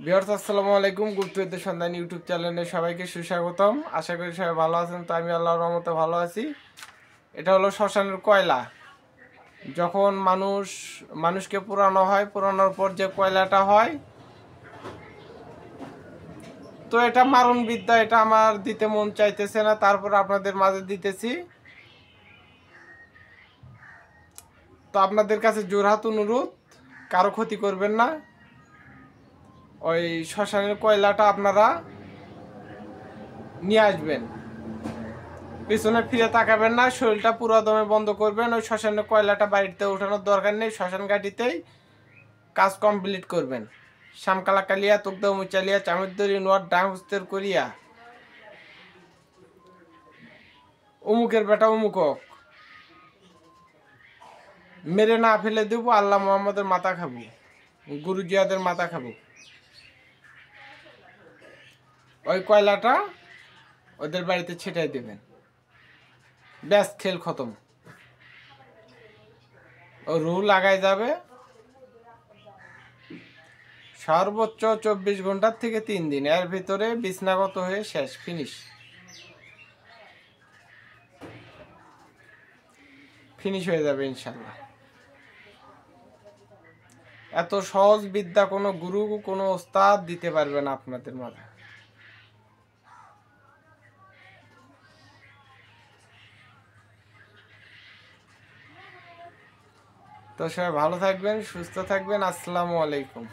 Viewers আসসালামু আলাইকুম। গুপ্তবিদ্যা সন্ধান ইউটিউব চ্যানেলে সবাইকে সুস্বাগতম। আশা করি সবাই ভালো আছেন। তো আমি আল্লাহর রহমতে ভালো আছি। এটা হলো শ্মশানের কয়লা। যখন মানুষকে পোড়ানো হয়, পোড়ানোর পর যে কয়লাটা হয়, তো এটা মারণ বিদ্যা। এটা আমার দিতে মন চাইতেছে না, তারপর আপনাদের মাঝে দিতেছি। তো আপনাদের কাছে জোরহাত অনুরোধ, কারো ক্ষতি করবেন না। ওই শ্মশানের কয়লাটা আপনারা নিয়ে আসবেন, পিছনে ফিরে তাকাবেন না, শরীরটা পুরো দমে বন্ধ করবেন। ওই শ্মশানের কয়লাটা বাড়িতে ওঠানোর দরকার নেই, শ্মশান ঘাটিতেই কাজ কমপ্লিট করবেন। শামকালা কালিয়া তুকদা মুচালিয়া চামুদ্দরি নোয়ার ডাং হুস্তের করিয়া অমুকের বেটা অমুক মেরে না ফেলে দেবো। আল্লাহ মোহাম্মদের মাথা খাবো, গুরু জিয়াদের মাথা খাবো। ওই কয়লাটা ওদের বাড়িতে ছেটাই দেবেন, ব্যাস খেল খতম। ও রু লাগাই যাবে সর্বোচ্চ 24 ঘন্টার থেকে 3 দিন, এর ভিতরে বিছনাগত হয়ে শেষ, ফিনিশ হয়ে যাবে ইনশাল্লাহ। এত সহজ বিদ্যা কোনো গুরু কোনো ওস্তাদ দিতে পারবে না আপনাদের মাথায়। তো সবাই ভালো থাকবেন, সুস্থ থাকবেন। আসসালামু আলাইকুম।